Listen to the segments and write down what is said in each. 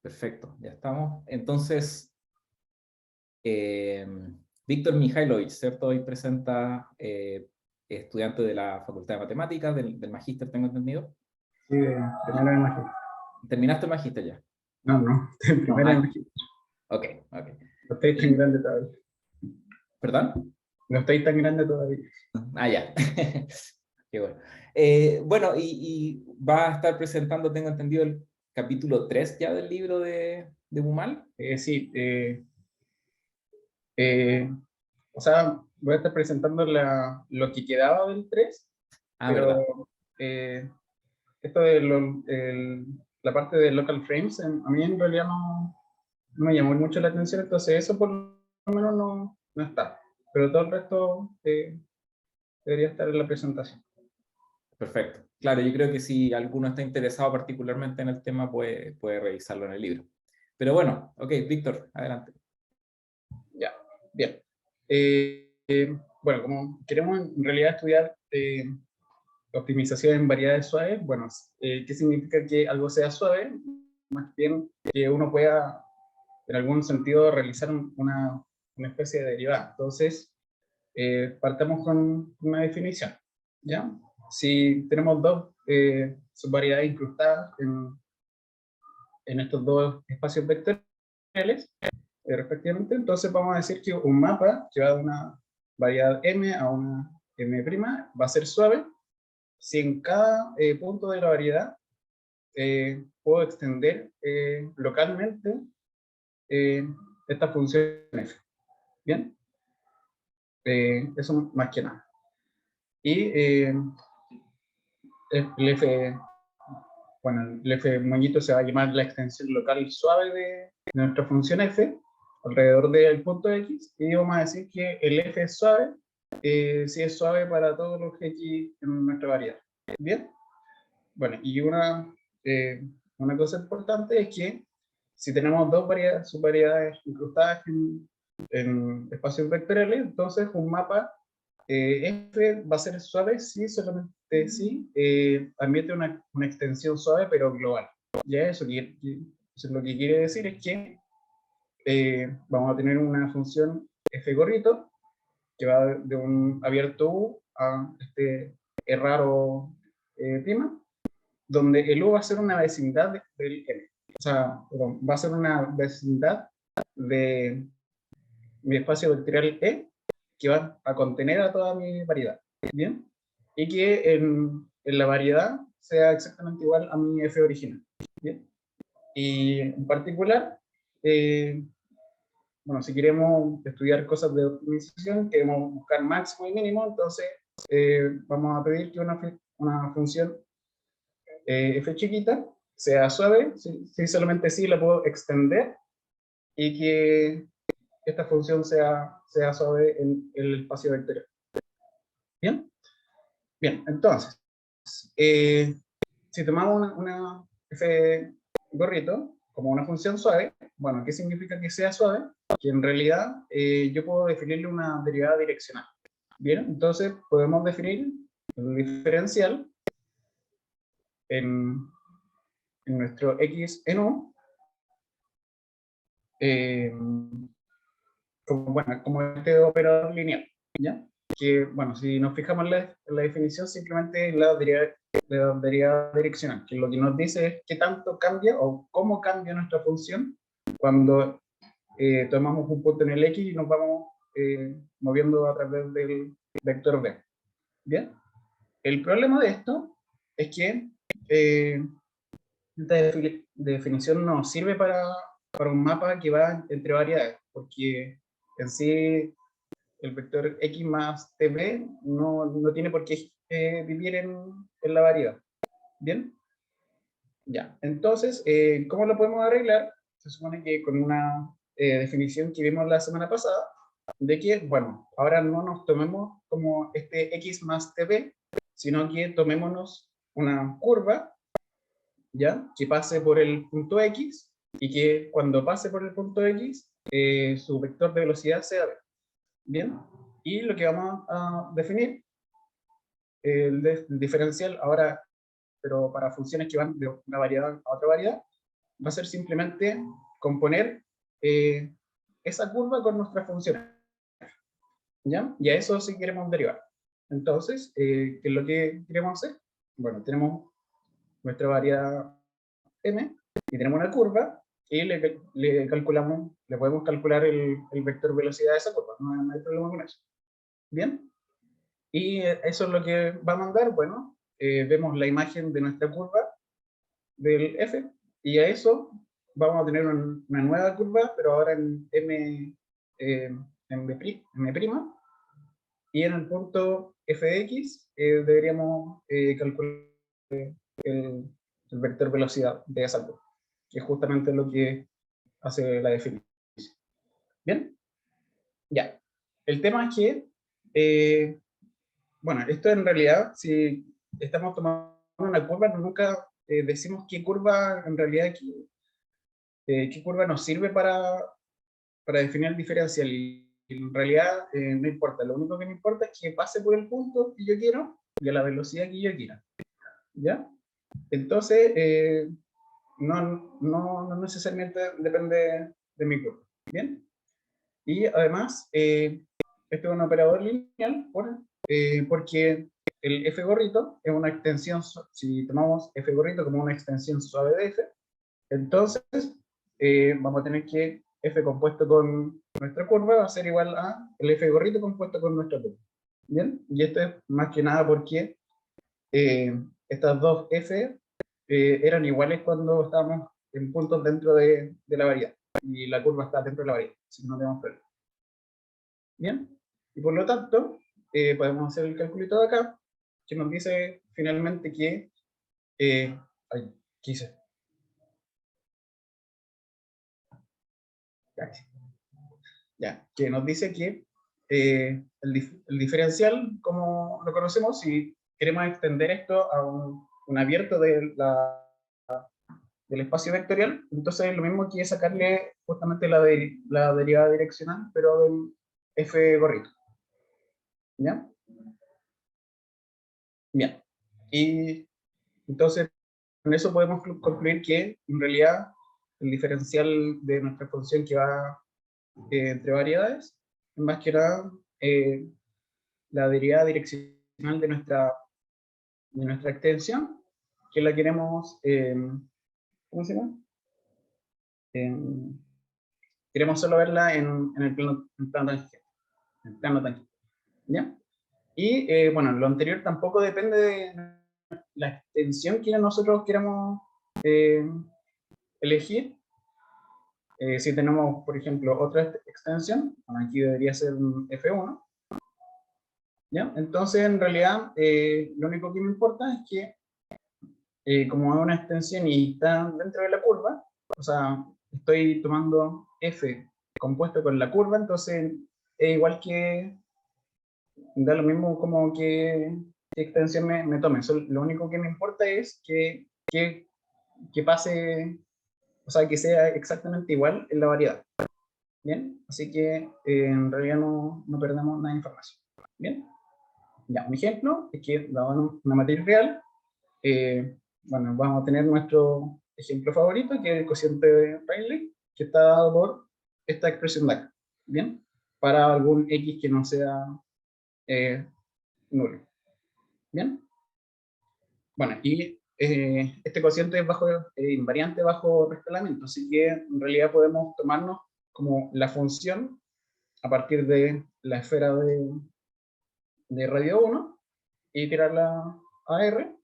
Perfecto, ya estamos. Entonces, Víctor Mihailovich, ¿cierto? Hoy presenta estudiante de la Facultad de Matemáticas, del Magíster, tengo entendido. Sí, de primera de magíster. ¿Terminaste el Magíster ya? No, de No, primera de magíster. ok, ok. No estáis tan grande todavía. ¿Perdón? No estáis tan grande todavía. Ah, ya. Qué bueno. Bueno, y va a estar presentando, tengo entendido, el capítulo 3 ya del libro de Bumal. Sí, o sea, voy a estar presentando lo que quedaba del 3, Ah, pero verdad. eh, esto de la parte de local frames, a mí en realidad no me llamó mucho la atención, entonces eso por lo menos no está. Pero todo el resto debería estar en la presentación. Perfecto. Claro, yo creo que si alguno está interesado particularmente en el tema, puede revisarlo en el libro. Pero bueno, ok, Víctor, adelante. Ya, bien. Bueno, como queremos en realidad estudiar optimización en variedades suaves, bueno, ¿qué significa que algo sea suave? Más bien que uno pueda, en algún sentido, realizar una especie de derivada. Entonces, partamos con una definición, ¿ya? Si tenemos dos subvariedades incrustadas en estos dos espacios vectoriales, respectivamente, entonces vamos a decir que un mapa que va de una variedad m a una m' va a ser suave si en cada punto de la variedad puedo extender localmente eh, esta función f. ¿Bien? Eso más que nada. Y el f, bueno, el f moñito se va a llamar la extensión local suave de nuestra función f alrededor del punto x, y vamos a decir que el f es suave si es suave para todos los x en nuestra variedad. ¿Bien? Bueno, y una cosa importante es que si tenemos dos subvariedades incrustadas en espacios vectoriales, entonces un mapa F va a ser suave si solamente si admite una extensión suave pero global. Ya eso lo que quiere decir es que vamos a tener una función f gorrito que va de un abierto U a este E raro prima, donde el U va a ser una vecindad del M. O sea, perdón, va a ser una vecindad de mi espacio vectorial E, que va a contener a toda mi variedad. ¿Bien? Y que en la variedad sea exactamente igual a mi F original. ¿Bien? Y en particular, eh, bueno, si queremos estudiar cosas de optimización, queremos buscar máximo y mínimo, entonces vamos a pedir que una función f chiquita sea suave, si solamente sí la puedo extender, y que esta función sea suave en el espacio vectorial. ¿Bien? Bien, entonces, eh, si tomamos una f gorrito como una función suave, bueno, ¿qué significa que sea suave? Que en realidad yo puedo definirle una derivada direccional. Bien, entonces podemos definir el diferencial en, en nuestro x en u como este operador lineal, ¿ya? Que, bueno, si nos fijamos en la definición, simplemente es la derivada direccional, que lo que nos dice es qué tanto cambia o cómo cambia nuestra función cuando tomamos un punto en el x y nos vamos moviendo a través del vector b. ¿Bien? El problema de esto es que esta definición no sirve para un mapa que va entre variedades, porque en sí el vector x más tb no tiene por qué vivir en la variedad. ¿Bien? Ya. Entonces, ¿cómo lo podemos arreglar? Se supone que con una definición que vimos la semana pasada, de que, bueno, ahora no nos tomemos como este x más tb, sino que tomémonos una curva, ¿ya? Que pase por el punto x, y que cuando pase por el punto x, su vector de velocidad sea b. ¿Bien? Y lo que vamos a definir, el diferencial ahora, pero para funciones que van de una variedad a otra variedad, va a ser simplemente componer esa curva con nuestras funciones, ¿ya? Y a eso sí queremos derivar. Entonces, ¿qué es lo que queremos hacer? Bueno, tenemos nuestra variedad m, y tenemos una curva, y le calculamos, le podemos calcular el vector velocidad de esa curva, no hay problema con eso. Bien, y eso es lo que va a mandar, bueno, vemos la imagen de nuestra curva del f, y a eso vamos a tener una nueva curva, pero ahora en m', y en el punto f de x deberíamos calcular el, el vector velocidad de esa curva, que es justamente lo que hace la definición. ¿Bien? Ya. El tema es que, bueno, esto en realidad, si estamos tomando una curva, nunca decimos qué curva, en realidad, qué curva nos sirve para definir el diferencial. Y en realidad no importa, lo único que me importa es que pase por el punto que yo quiero y a la velocidad que yo quiera. ¿Ya? Entonces, no necesariamente depende de mi curva. ¿Bien? Y además, este es un operador lineal porque el f gorrito es una extensión, si tomamos f gorrito como una extensión suave de f, entonces vamos a tener que f compuesto con nuestra curva va a ser igual a el f gorrito compuesto con nuestra curva. ¿Bien? Y esto es más que nada porque estas dos f eran iguales cuando estábamos en puntos dentro de la variedad, y la curva está dentro de la variedad, así que no tenemos problema. Bien, y por lo tanto, podemos hacer el calculito de acá, que nos dice finalmente que, ay, ¿qué hice? Ya, que nos dice que el diferencial, como lo conocemos, si queremos extender esto a un abierto del espacio vectorial, entonces es lo mismo que sacarle justamente la derivada direccional, pero del f gorrito. ¿Ya? Bien. Y entonces, con eso podemos concluir que, en realidad, el diferencial de nuestra función que va entre variedades es más que nada la derivada direccional de nuestra extensión, que la queremos, ¿cómo se llama? Queremos solo verla en el plano tangente. En el plano tangente. ¿Ya? Y bueno, lo anterior tampoco depende de la extensión que nosotros queramos elegir. Si tenemos, por ejemplo, otra extensión, bueno, aquí debería ser un F1, ¿ya? Entonces, en realidad, lo único que me importa es que, como es una extensión y está dentro de la curva, o sea, estoy tomando F compuesto con la curva, entonces es igual que, da lo mismo como qué extensión me tome. Lo único que me importa es que pase, o sea, que sea exactamente igual en la variedad. Bien, así que en realidad no perdemos nada de información. Bien, ya, un ejemplo es que, dado una matriz real, bueno, vamos a tener nuestro ejemplo favorito, que es el cociente de Rayleigh, que está dado por esta expresión de acá. Bien, para algún x que no sea nulo. Bien, bueno, y este cociente es invariante bajo rescalamiento, así que en realidad podemos tomarnos como la función a partir de la esfera de radio 1 y tirarla a R,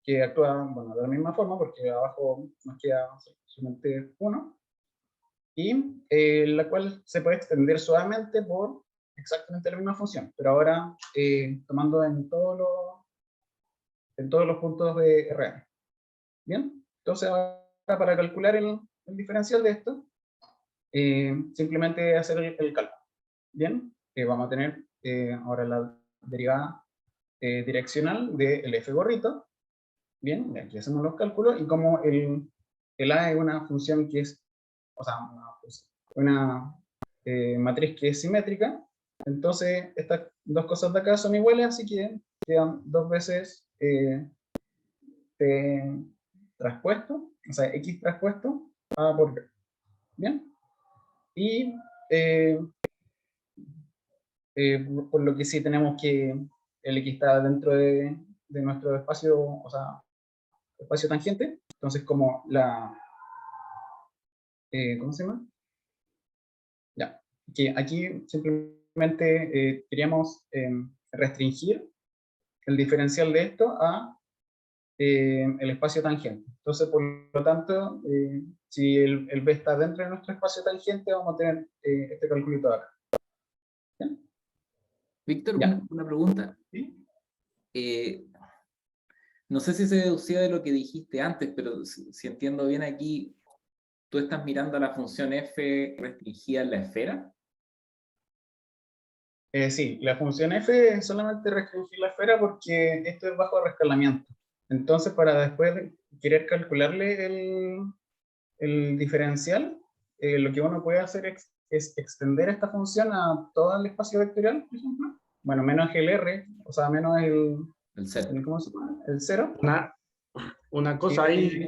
que actúa, bueno, de la misma forma, porque abajo nos queda solamente 1, y la cual se puede extender suavemente por exactamente la misma función, pero ahora tomando en todos los puntos de R. Bien, entonces ahora para calcular el diferencial de esto, simplemente hacer el cálculo. Bien, vamos a tener ahora la derivada direccional del f gorrito. Bien, y aquí hacemos los cálculos, y como el a es una función que es, o sea, una matriz que es simétrica, entonces estas dos cosas de acá son iguales, así que quedan dos veces traspuesto, o sea, X traspuesto A por B. ¿Bien? Y por lo que sí tenemos que el X está dentro de nuestro espacio, o sea, espacio tangente. Entonces, como ¿cómo se llama? Ya, que aquí simplemente queríamos restringir el diferencial de esto a el espacio tangente. Entonces, por lo tanto, si el B está dentro de nuestro espacio tangente, vamos a tener este calculito acá. ¿Bien? Víctor, Ya. una pregunta. ¿Sí? No sé si se deducía de lo que dijiste antes, pero si entiendo bien aquí, ¿tú estás mirando a la función f restringida en la esfera? Sí, la función f es solamente restringir la esfera porque esto es bajo rescalamiento. Entonces, para después querer calcularle el diferencial, lo que uno puede hacer es extender esta función a todo el espacio vectorial, por ejemplo. Bueno, menos el r, o sea, menos El set. ¿cómo se llama? El 0. Una Y cosa ahí,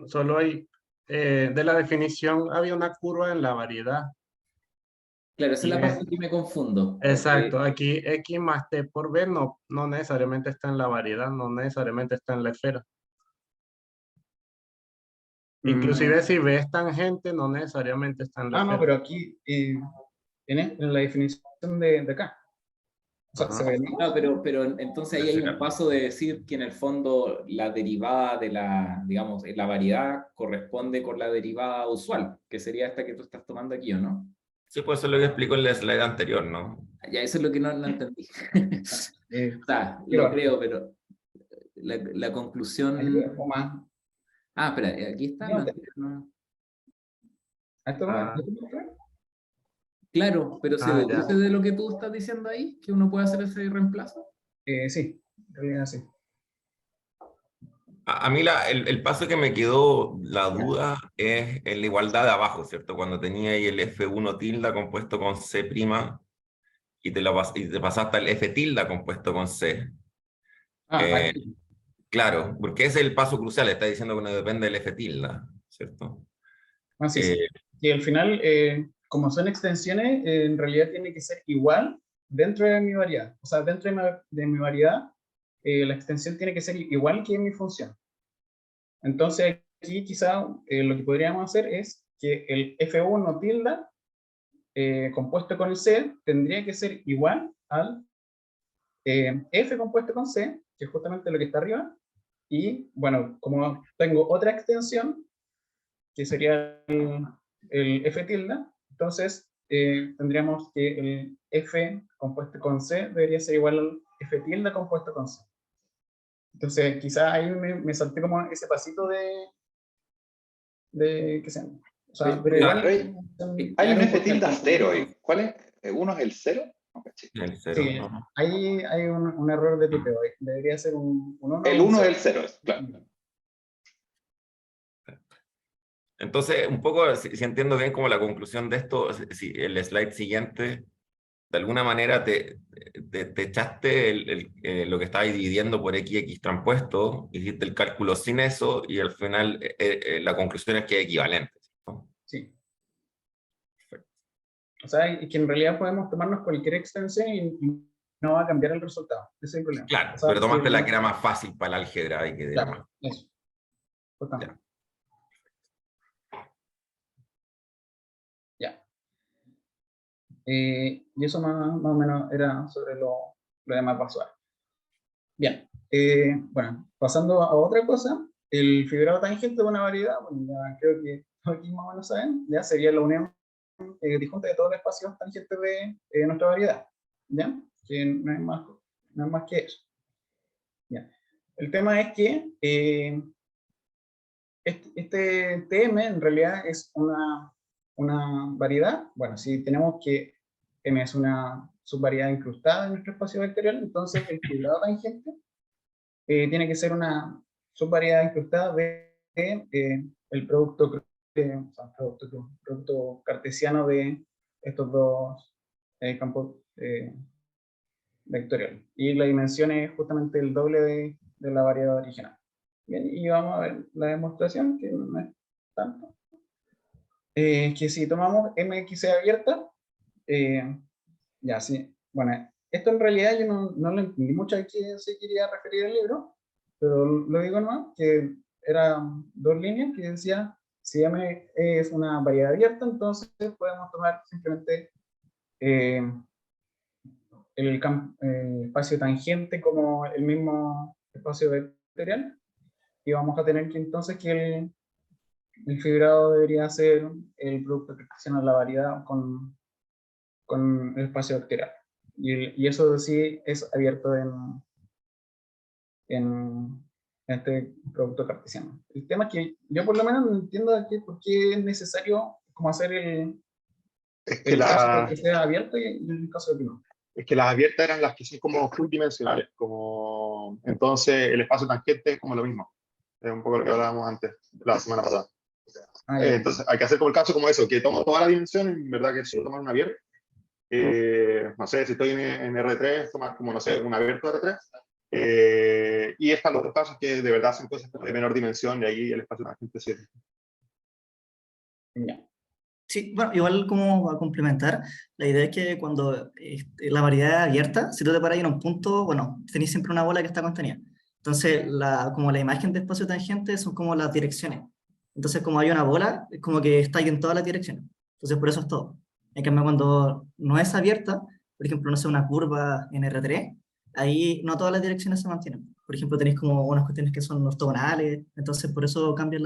solo hay, de la definición había una curva en la variedad. Claro, esa es la Y es- parte que me confundo. Exacto, aquí X más T por B no necesariamente está en la variedad, no necesariamente está en la esfera. Inclusive si B es tangente, no necesariamente está en la no, esfera. pero aquí, en la definición de acá. O sea, se Ajá. ve, No, pero entonces ahí hay un paso de decir que en el fondo la derivada de la, digamos, la variedad corresponde con la derivada usual, que sería esta que tú estás tomando aquí, ¿o no? Sí, pues eso es lo que explico en la slide anterior, ¿no? Ya, eso es lo que no entendí. O sea, lo quiero, creo, pero la conclusión... o más. Ah, espera, aquí está. No, No. ¿esto Ah, ¿esto me trae? Claro, pero se ya. deduce de lo que tú estás diciendo ahí, que uno puede hacer ese reemplazo. Sí, en realidad sí. A mí el paso que me quedó la duda es en la igualdad de abajo, ¿cierto? Cuando tenía ahí el F1 tilde compuesto con C' y te pasaste al F tilde compuesto con C. Eh, Aquí. claro, porque ese es el paso crucial, está diciendo que no depende del F tilde, ¿cierto? Sí, Eh, sí. Y al final, como son extensiones, en realidad tiene que ser igual dentro de mi variedad. O sea, dentro de mi variedad, la extensión tiene que ser igual que mi función. Entonces, aquí quizá lo que podríamos hacer es que el F1 tilde compuesto con el C tendría que ser igual al F compuesto con C, que es justamente lo que está arriba. Y bueno, como tengo otra extensión, que sería el F tilde, entonces tendríamos que el F compuesto con C debería ser igual al F tilde compuesto con C. Entonces, quizá ahí me salté como ese pasito qué sé, o sea, pero Pero, igual, Hay un claro, F porque al tilde cero final... ahí. ¿Cuál es? ¿Uno es el cero? No, caché. el cero, sí, ¿no? ahí hay un error de tipeo, ahí. Debería ser un 1 o El un 1 es 0. el cero, claro. Entonces, un poco, si entiendo bien como la conclusión de esto, si el slide siguiente, de alguna manera te echaste lo que estabas dividiendo por x transpuesto, hiciste el cálculo sin eso y al final la conclusión es que es equivalente, ¿no? Sí. O sea, y que en realidad podemos tomarnos cualquier extensión y no va a cambiar el resultado. Ese es el problema. Claro, O sea, pero si tomaste la que era más fácil para el álgebra y que era claro, más... eso. Justamente. Ya. Y eso más o menos era sobre lo de mapa suave. Bien. Bueno, pasando a otra cosa, el fibrado tangente de una variedad, bueno, ya creo que aquí más o menos saben, ya sería la unión disjunta de todos los espacios tangentes de nuestra variedad. ¿Ya? Que no es más que eso. ¿Ya? El tema es que este TM en realidad es una variedad. Bueno, si tenemos que M es una subvariedad incrustada en nuestro espacio vectorial, entonces el fibrado tangente tiene que ser una subvariedad incrustada el producto, o sea, producto cartesiano de estos dos campos vectoriales. Y la dimensión es justamente el doble de la variedad original. Bien, y vamos a ver la demostración, que no es tanto. Que si tomamos MXC abierta, ya sí, bueno, esto en realidad yo no lo entendí mucho a qué se quería referir el libro, pero lo digo nomás, que eran dos líneas que decía, si M es una variedad abierta, entonces podemos tomar simplemente el espacio tangente como el mismo espacio vectorial, y vamos a tener que entonces que el fibrado debería ser el producto que cartesiano la variedad con el espacio vectorial. Y eso sí es abierto en este producto cartesiano. El tema es que yo por lo menos no entiendo por qué es necesario como hacer Es que, el caso de que sea abierto y el caso de que no. es que las abiertas eran las que son como full dimensionales, como, entonces el espacio tangente es como lo mismo. Es un poco lo que hablábamos antes, la semana pasada. Entonces hay que hacer como el caso como eso, que tomo toda la dimensión, en verdad que si tomar una abierta, no sé, si estoy en R3, tomar como, no sé, un abierto R3, y están los otros casos que de verdad son cosas de menor dimensión, y ahí el espacio tangente es 7. Ya. Sí, bueno, igual como a complementar, la idea es que cuando la variedad es abierta, si tú te paras en un punto, bueno, tenéis siempre una bola que está contenida. Entonces, como la imagen de espacio tangente son como las direcciones. Entonces, como hay una bola, es como que está ahí en todas las direcciones. Entonces, por eso es todo. En cambio, cuando no es abierta, por ejemplo, no sé, una curva en R3, ahí no todas las direcciones se mantienen. Por ejemplo, tenéis como unas cuestiones que son ortogonales, entonces por eso cambia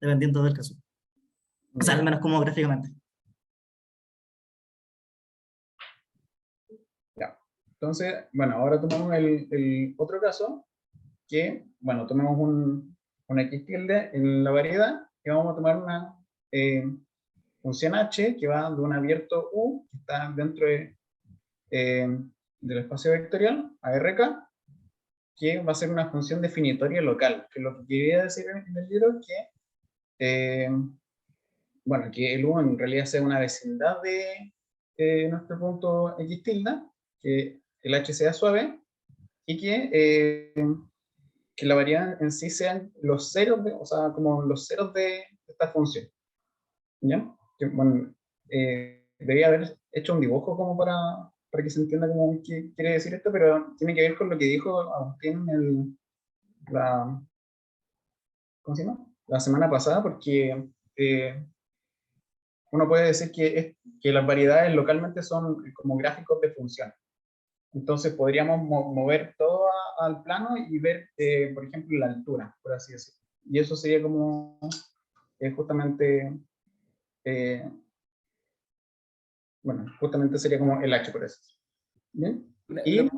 dependiendo del caso. O sea, al menos como gráficamente. Ya. Entonces, bueno, ahora tomamos el otro caso, que, bueno, tomemos un X tilde en la variedad, y vamos a tomar una función H que va de un abierto U, que está dentro del espacio vectorial, ARK, que va a ser una función definitoria local, que lo que quería decir en el libro es que bueno, que el U en realidad sea una vecindad de nuestro punto X tilde, que el H sea suave, y que la variedad en sí sean los ceros, o sea, como los ceros de esta función. ¿Ya? Que, bueno, debería haber hecho un dibujo como para que se entienda cómo qué quiere decir esto, pero tiene que ver con lo que dijo Agustín ¿cómo se llama? La semana pasada, porque uno puede decir que las variedades localmente son como gráficos de funciones. Entonces podríamos mover todo al plano y ver, por ejemplo, la altura, por así decirlo. Y eso sería como justamente, bueno, justamente sería como el H, por eso. ¿Bien? Y,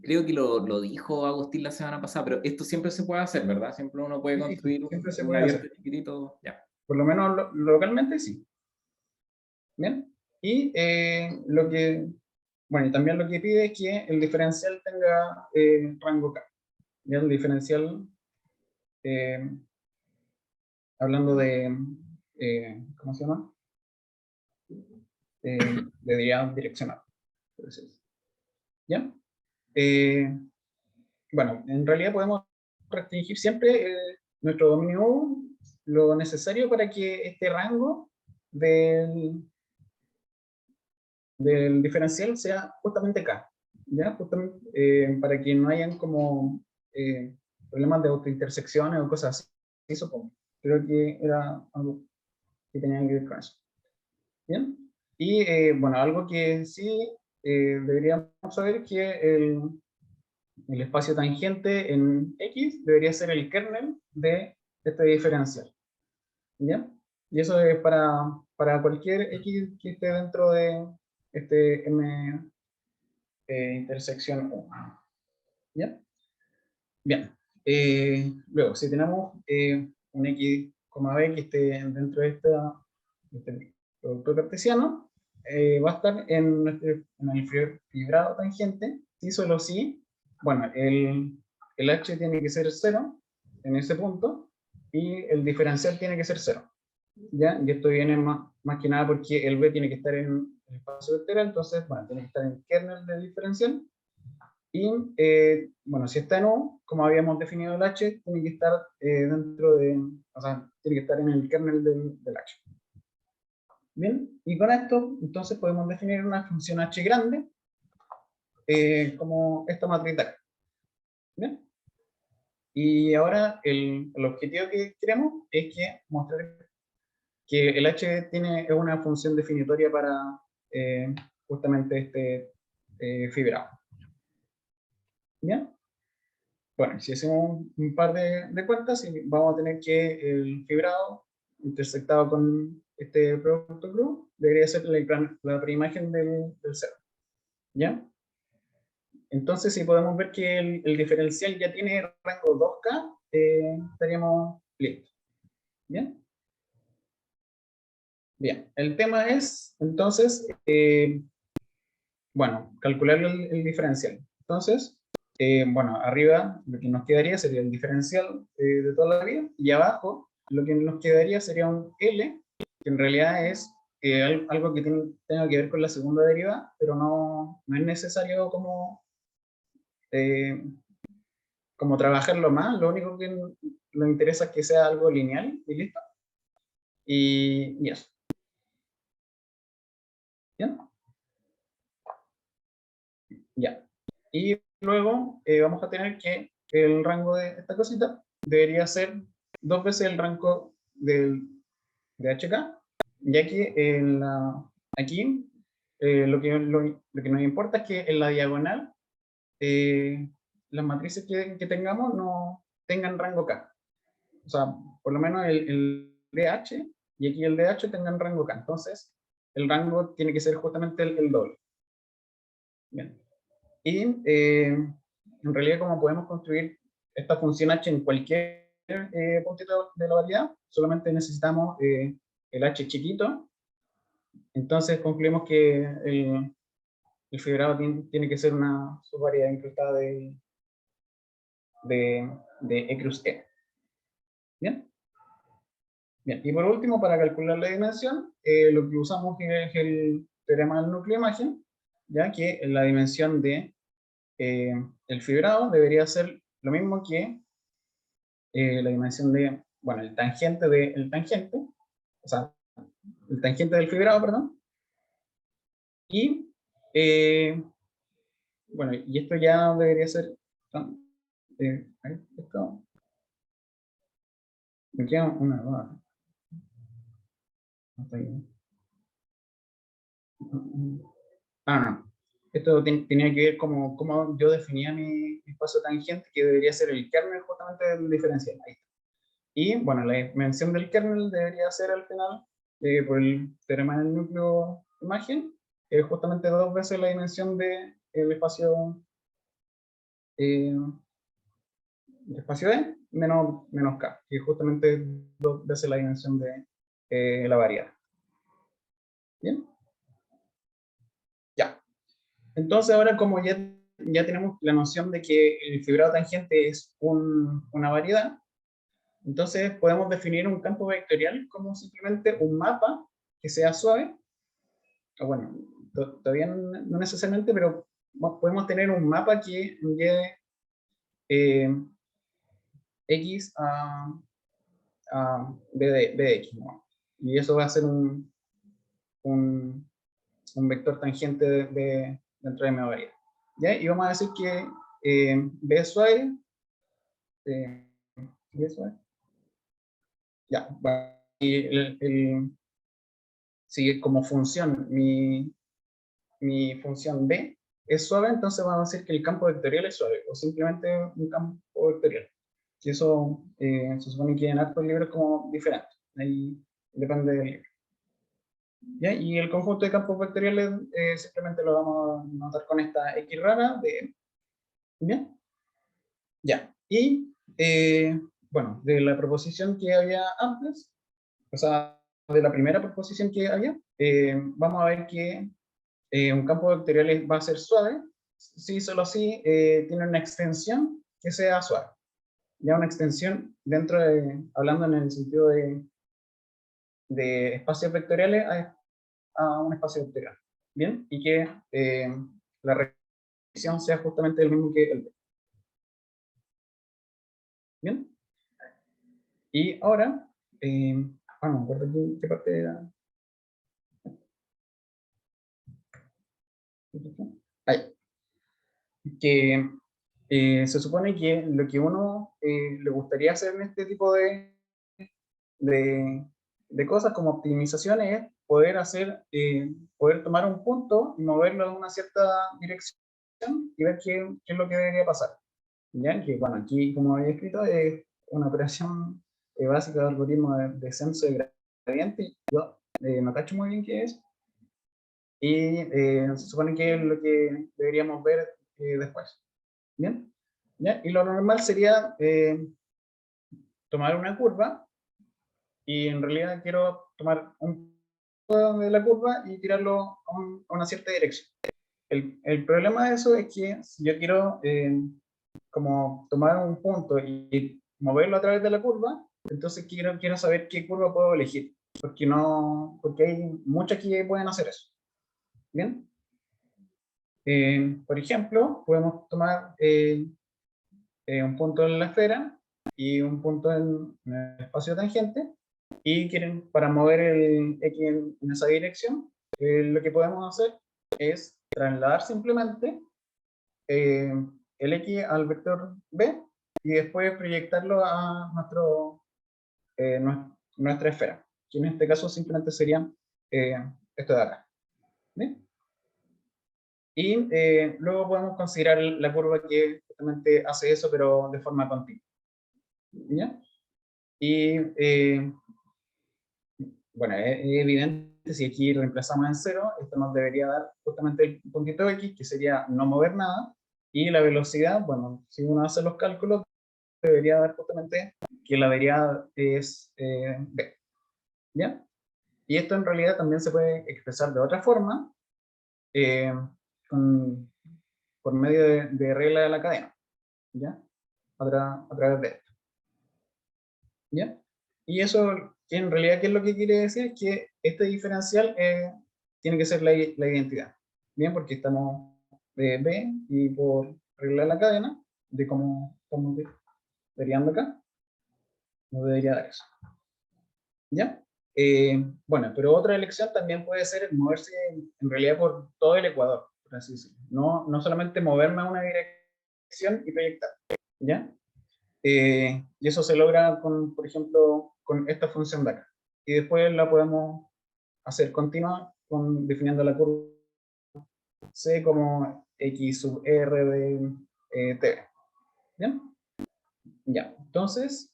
creo que lo dijo Agustín la semana pasada, pero esto siempre se puede hacer, ¿verdad? Siempre uno puede construir siempre se un puede abierto hacer. chiquitito. Ya. Por lo menos localmente sí. ¿Bien? Y bueno, y también lo que pide es que el diferencial tenga rango K. ¿Ya? El diferencial, hablando de, ¿cómo se llama? De diagrama direccional. ¿Ya? Bueno, en realidad podemos restringir siempre nuestro dominio U lo necesario para que este rango del diferencial sea justamente K, ¿ya? Justamente, para que no hayan como problemas de autointersecciones o cosas así, supongo. Creo que era algo que tenía que ver con eso. ¿Bien? Y bueno, algo que sí deberíamos saber es que el espacio tangente en X debería ser el kernel de este diferencial. ¿Ya? Y eso es para cualquier X que esté dentro de este M intersección U. ¿Ya? Bien. Luego, si tenemos un X, B que esté dentro de este producto cartesiano, va a estar en el fibrado tangente, si solo si, bueno, el H tiene que ser 0 en ese punto, y el diferencial tiene que ser 0. ¿Ya? Y esto viene más que nada porque el B tiene que estar en el espacio vectorial, entonces, bueno, tiene que estar en el kernel del diferencial, Y bueno, si está en U, como habíamos definido el H, tiene que estar dentro de, o sea, tiene que estar en el kernel del H. Bien, y con esto, entonces podemos definir una función H grande como esta matriz de acá. Bien. Y ahora el objetivo que queremos es que mostrar que el H es una función definitoria para justamente este fibrado. ¿Bien? Bueno, si hacemos un par de cuentas, vamos a tener que el fibrado intersectado con este producto crudo debería ser la preimagen del cero. ¿Ya? Entonces, si podemos ver que el diferencial ya tiene rango 2K, estaríamos listos. ¿Bien? Bien, el tema es, entonces, bueno, calcular el diferencial. Entonces, bueno, arriba lo que nos quedaría sería el diferencial de toda la vida, y abajo lo que nos quedaría sería un L, que en realidad es algo que tenga que ver con la segunda derivada, pero no es necesario eh, como trabajarlo más, lo único que nos interesa es que sea algo lineal, y listo. Y eso. ¿Bien? Ya. Y luego vamos a tener que el rango de esta cosita debería ser 2 veces el rango de HK, ya que aquí lo que nos importa es que en la diagonal las matrices que tengamos no tengan rango K. O sea, por lo menos el DH y aquí el DH tengan rango K. Entonces, el rango tiene que ser justamente el doble. Bien. Y en realidad, como podemos construir esta función h en cualquier puntito de la variedad, solamente necesitamos el h chiquito. Entonces concluimos que el fibrado tiene que ser una subvariedad incrustada de E cruz E. ¿Bien? Bien. Y por último, para calcular la dimensión, lo que usamos es el teorema del núcleo imagen, ya que la dimensión de el fibrado debería ser lo mismo que la dimensión de, bueno, el tangente del tangente, o sea, el tangente del fibrado, perdón, y, bueno, y esto ya debería ser, esto, me queda una duda. No. Esto tenía que ver como yo definía mi espacio tangente, que debería ser el kernel justamente del diferencial. Ahí. Y bueno, la dimensión del kernel debería ser al final, por el teorema del núcleo imagen, justamente 2 veces la dimensión del espacio, D menos K, que es justamente 2 veces la dimensión de la variedad. ¿Bien? Ya. Entonces ahora como ya tenemos la noción de que el fibrado tangente es una variedad, entonces podemos definir un campo vectorial como simplemente un mapa que sea suave, o bueno, todavía no necesariamente, pero podemos tener un mapa que lleve X a B de X, ¿no? Y eso va a ser un vector tangente dentro de mi variedad. ¿Ya? Y vamos a decir que B suave, B suave, ya, y si como función mi función B es suave, entonces vamos a decir que el campo vectorial es suave, o simplemente un campo vectorial. Y eso se supone que en hartos libros como diferente, ahí depende del libro. ¿Ya? Y el conjunto de campos vectoriales simplemente lo vamos a notar con esta X rara de... ¿Bien? Ya. Y, bueno, de la proposición que había antes, o sea, de la primera proposición que había, vamos a ver que un campo vectorial va a ser suave, si solo si tiene una extensión que sea suave. Ya una extensión dentro de, hablando en el sentido de espacios vectoriales a un espacio vectorial. Bien, y que la dirección sea justamente el mismo que el B. ¿Bien? Y ahora, no me acuerdo qué parte era. Ahí. Que se supone que lo que uno le gustaría hacer en este tipo de cosas como optimizaciones es poder poder tomar un punto y moverlo en una cierta dirección y ver qué es lo que debería pasar. ¿Ya? Que bueno, aquí como había escrito es una operación básica de algoritmo de descenso de gradiente, y yo no cacho muy bien qué es, y se supone que es lo que deberíamos ver después. ¿Bien? ¿Ya? Y lo normal sería tomar una curva, y en realidad quiero tomar un punto de la curva y tirarlo a una cierta dirección. El problema de eso es que si yo quiero como tomar un punto y moverlo a través de la curva, entonces quiero saber qué curva puedo elegir, porque hay muchas que pueden hacer eso. ¿Bien? Por ejemplo, podemos tomar un punto en la esfera y un punto en el espacio tangente, y para mover el X en esa dirección, lo que podemos hacer es trasladar simplemente el X al vector B y después proyectarlo a nuestra esfera, que en este caso simplemente sería esto de acá. ¿Bien? Y luego podemos considerar la curva que justamente hace eso, pero de forma continua. ¿Ya? Y bueno, es evidente, si aquí reemplazamos en 0, esto nos debería dar justamente el puntito X, que sería no mover nada, y la velocidad, bueno, si uno hace los cálculos, debería dar justamente que la derivada es B. ¿Ya? Y esto en realidad también se puede expresar de otra forma, eh, por medio de regla de la cadena, ¿ya? A través de esto. ¿Ya? Y eso, en realidad, ¿qué es lo que quiere decir? Que este diferencial tiene que ser la identidad. Bien, porque estamos de B y por regla de la cadena, de cómo estamos derivando acá, nos debería dar eso. ¿Ya? Bueno, pero otra elección también puede ser moverse en realidad por todo el ecuador, por así decirlo. No solamente moverme a una dirección y proyectar. ¿Ya? Y eso se logra por ejemplo, con esta función de acá. Y después la podemos hacer continua definiendo la curva C como X sub R de T. ¿Bien? Ya, entonces,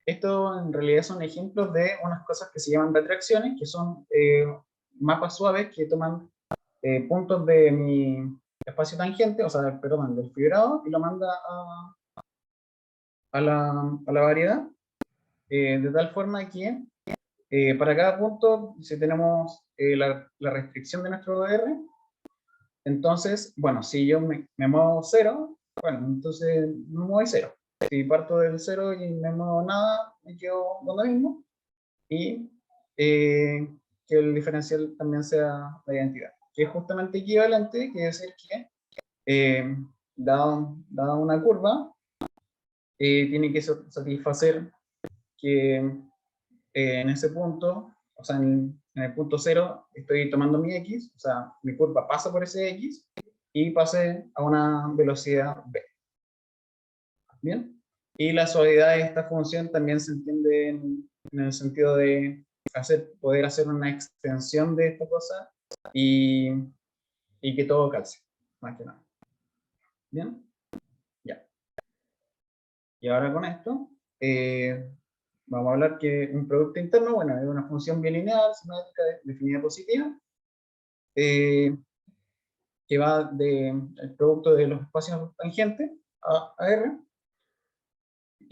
esto en realidad son ejemplos de unas cosas que se llaman retracciones, que son mapas suaves que toman puntos de mi espacio tangente, o sea, perdón, del fibrado, y lo manda a la variedad, de tal forma que para cada punto, si tenemos la restricción de nuestro R, entonces, bueno, si yo me muevo 0, bueno, entonces me muevo 0. Si parto del 0 y me muevo nada, me quedo con lo mismo, y que el diferencial también sea la identidad, que es justamente equivalente, quiere decir que dada una curva, tiene que satisfacer que en ese punto, o sea, en el punto 0, estoy tomando mi X, o sea, mi curva pasa por ese X y pase a una velocidad B. ¿Bien? Y la suavidad de esta función también se entiende en el sentido de poder hacer una extensión de esta cosa y que todo calce, más que nada. ¿Bien? Ya. Y ahora con esto, vamos a hablar que un producto interno, bueno, es una función bilineal, simétrica, definida positiva, que va del producto de los espacios tangentes a R,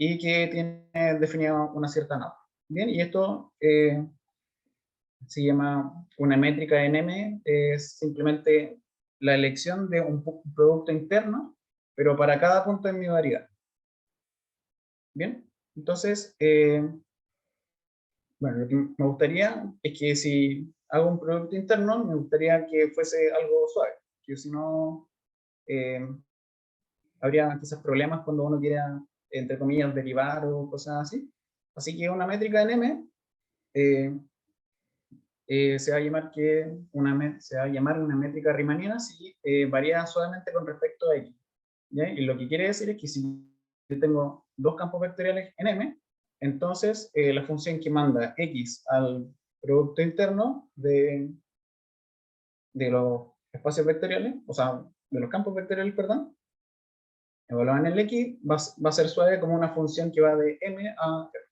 y que tiene definida una cierta napa. Bien, y esto se llama una métrica en M, es simplemente la elección de un producto interno, pero para cada punto en mi variedad. Bien, entonces, bueno, lo que me gustaría es que si hago un producto interno, me gustaría que fuese algo suave. porque si no, habría quizás problemas cuando uno quiera, entre comillas, derivar o cosas así. Así que una métrica en M se va a llamar se va a llamar una métrica riemanniana si varía suavemente con respecto a X. ¿Ya? Y lo que quiere decir es que si yo tengo dos campos vectoriales en M, entonces la función que manda X al producto interno de los espacios vectoriales, o sea, de los campos vectoriales, perdón, evaluada en el X, va a ser suave como una función que va de M a R.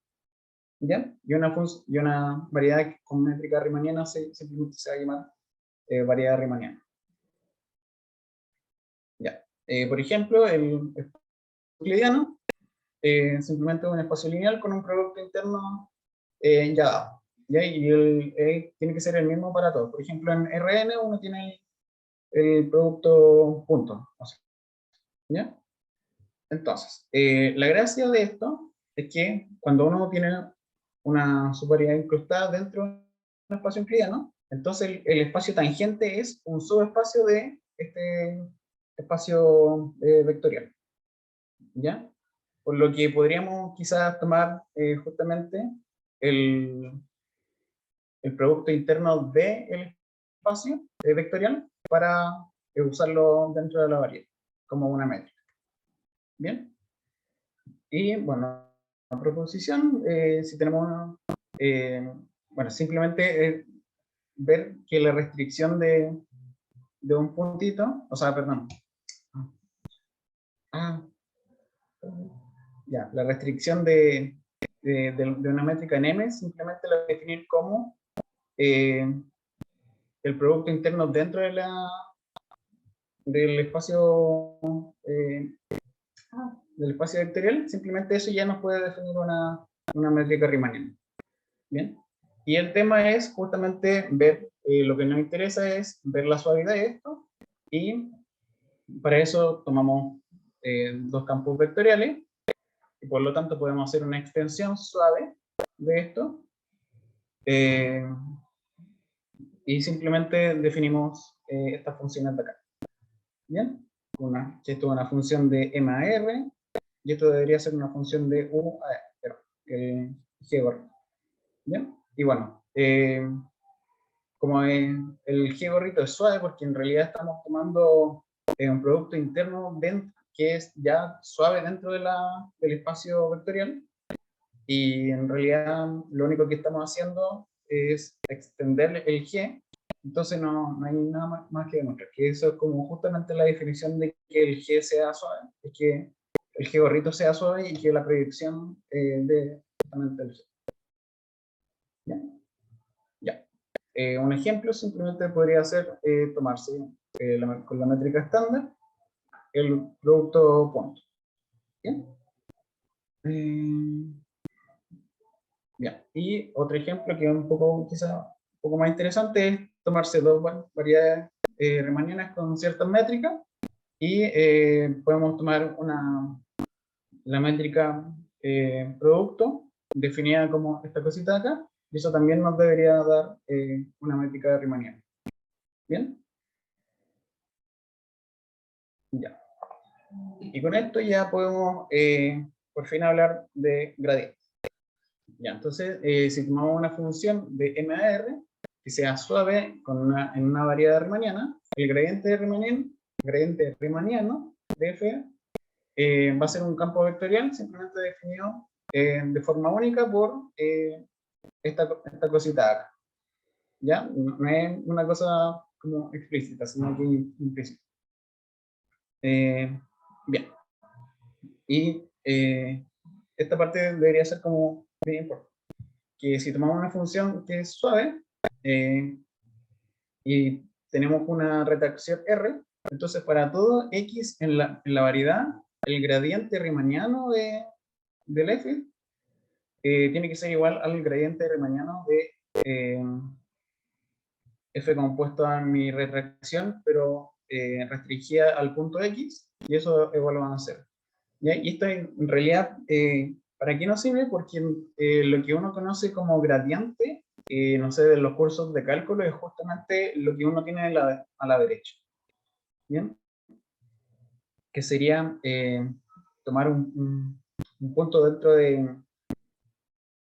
¿Ya? Y una variedad con métrica riemanniana simplemente se va a llamar variedad riemanniana. ¿Ya? Por ejemplo, el euclidiano simplemente es un espacio lineal con un producto interno ya dado. ¿Ya? Y tiene que ser el mismo para todos. Por ejemplo, en Rn uno tiene el producto punto. ¿Ya? Entonces, la gracia de esto es que cuando uno tiene una subvariedad incrustada dentro de un espacio euclidiano, entonces el espacio tangente es un subespacio de este espacio vectorial. ¿Ya? Por lo que podríamos quizás tomar justamente el producto interno del espacio vectorial para usarlo dentro de la variedad, como una métrica. ¿Bien? Y bueno, la proposición, si tenemos bueno, simplemente ver que la restricción de un puntito, o sea, perdón, ya, la restricción de una métrica en M simplemente la voy a definir como el producto interno dentro de del espacio vectorial. Simplemente eso ya nos puede definir una métrica riemanniana. Bien, y el tema es justamente ver, lo que nos interesa es ver la suavidad de esto, y para eso tomamos dos campos vectoriales, y por lo tanto podemos hacer una extensión suave de esto, y simplemente definimos estas funciones de acá. Bien, que esto es una función de M a R, y esto debería ser una función de U a R, G gorrito. Bien, y bueno, como el G gorrito es suave porque en realidad estamos tomando un producto interno que es ya suave dentro del espacio vectorial, y en realidad lo único que estamos haciendo es extender el G, entonces no hay nada más que demostrar, que eso es como justamente la definición de que el G sea suave, es que el G gorrito sea suave y que la proyección de justamente el G. ¿Ya? Ya. Un ejemplo simplemente podría ser tomarse con la métrica estándar el producto punto. ¿Bien? Bien. Y otro ejemplo que es quizá un poco más interesante es tomarse dos variedades riemannianas con ciertas métricas, y podemos tomar la métrica producto definida como esta cosita de acá, y eso también nos debería dar una métrica riemanniana. ¿Bien? Ya. Y con esto ya podemos por fin hablar de gradientes. Ya, entonces, si tomamos una función de M a R que sea suave en una variedad riemanniana, el gradiente riemanniano de F va a ser un campo vectorial simplemente definido de forma única por esta cosita acá. ¿Ya? No es una cosa como explícita, sino que implícita. Bien. Y esta parte debería ser como bien importante. Que si tomamos una función que es suave y tenemos una retracción R, entonces para todo X en la variedad, el gradiente riemanniano del F tiene que ser igual al gradiente riemanniano de F compuesto a mi retracción, pero restringida al punto X, y eso igual van a ser. ¿Ya? Y esto en realidad, ¿para qué nos sirve? Porque lo que uno conoce como gradiente, no sé, de los cursos de cálculo, es justamente lo que uno tiene a la derecha. ¿bien? Que sería tomar un punto dentro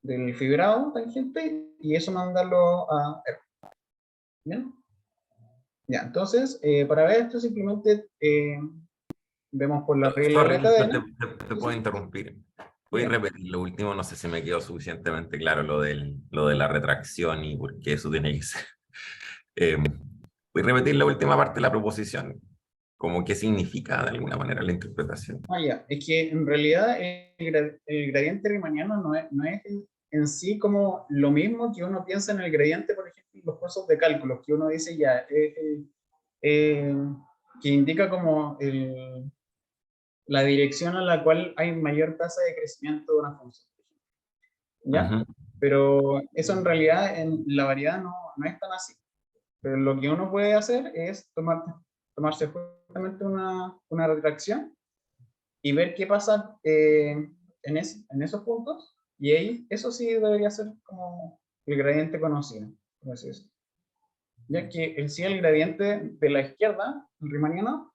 del fibrado tangente y eso mandarlo a R. ¿Bien? Ya, entonces, para ver esto simplemente vemos por la regla de Sorry, la cadena. te puedo interrumpir. Voy a Bien. repetir lo último, no sé si me quedó suficientemente claro lo de la retracción y por qué eso tiene que ser. Voy a repetir la última parte de la proposición, como qué significa de alguna manera la interpretación. Ya, es que en realidad el gradiente riemanniano no es en sí como lo mismo que uno piensa en el gradiente, por ejemplo, en los cursos de cálculo, que uno dice ya, que indica como la dirección a la cual hay mayor tasa de crecimiento de una función. ¿Ya? Pero eso en realidad en la variedad no es tan así. Pero lo que uno puede hacer es tomarse justamente una retracción y ver qué pasa en esos puntos, y ahí eso sí debería ser como el gradiente conocido, por así decirlo. Ya que el gradiente de la izquierda, el riemanniano,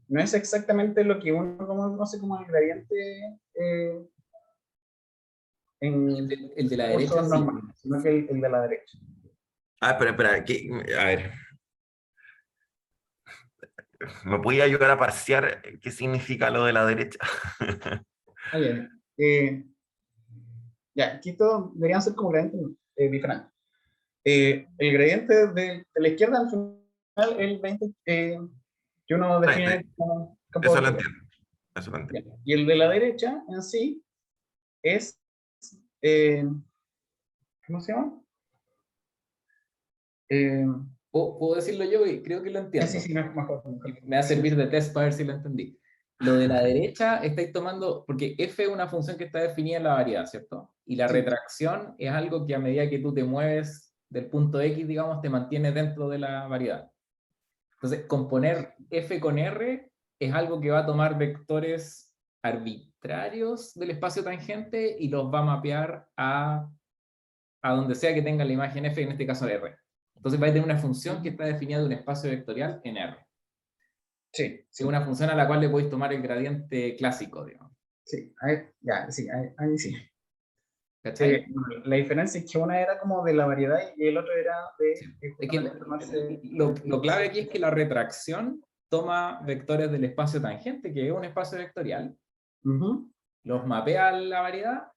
no es exactamente lo que uno conoce como el gradiente en El de la derecha, cursos sí. normales, sino que el de la derecha. Espera, a ver. ¿Me podía ayudar a parsear qué significa lo de la derecha? Ya, aquí todos deberían ser como gradientes diferentes. El gradiente de la izquierda al final, el 20 que uno define como campo Eso lo vectorial. entiendo. Eso lo entiendo. Bien. Y el de la derecha en sí es, eh, ¿cómo se llama? ¿Puedo decirlo yo? Y creo que lo entiendo. Sí, mejor. Me va a servir de test para ver si lo entendí. Lo de la derecha estáis tomando, porque f es una función que está definida en la variedad, ¿cierto? Y la Sí. retracción es algo que a medida que tú te mueves del punto X, digamos, te mantiene dentro de la variedad. Entonces, componer f con r es algo que va a tomar vectores arbitrarios del espacio tangente y los va a mapear a donde sea que tenga la imagen f, en este caso r. Entonces va a tener una función que está definida de un espacio vectorial en R. Sí. Es una función a la cual le podéis tomar el gradiente clásico, digamos. Sí, ahí sí. ¿Cachai? La diferencia es que una era como de la variedad y el otro era de... Sí. Es que lo clave aquí es que la retracción toma vectores del espacio tangente, que es un espacio vectorial, los mapea a la variedad,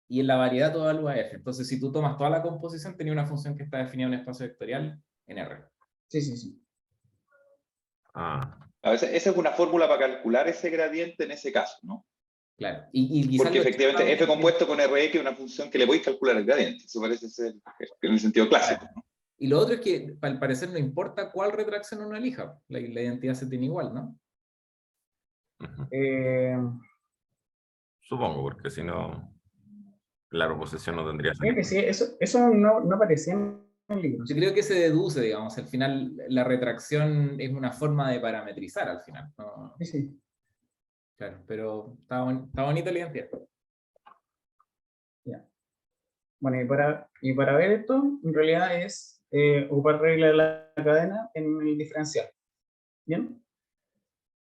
y en la variedad tú evalúas f. Entonces, si tú tomas toda la composición, tenía una función que está definida en un espacio vectorial en R. Sí. A veces esa es una fórmula para calcular ese gradiente en ese caso, ¿no? Claro. Y quizás porque efectivamente f compuesto con Rx es una función que le podéis calcular el gradiente. Eso parece ser en el sentido clásico, ¿no? Y lo otro es que, al parecer, no importa cuál retracción uno elija. La identidad se tiene igual, ¿no? Supongo, porque si no, la proposición no tendría Creo que sentido. sí, eso no aparecía en el libro. Yo creo que se deduce, digamos, al final la retracción es una forma de parametrizar al final, ¿no? Sí. Claro, pero está bonita la identidad. Ya. Bueno, y para ver esto, en realidad es ocupar regla de la cadena en el diferencial. ¿Bien?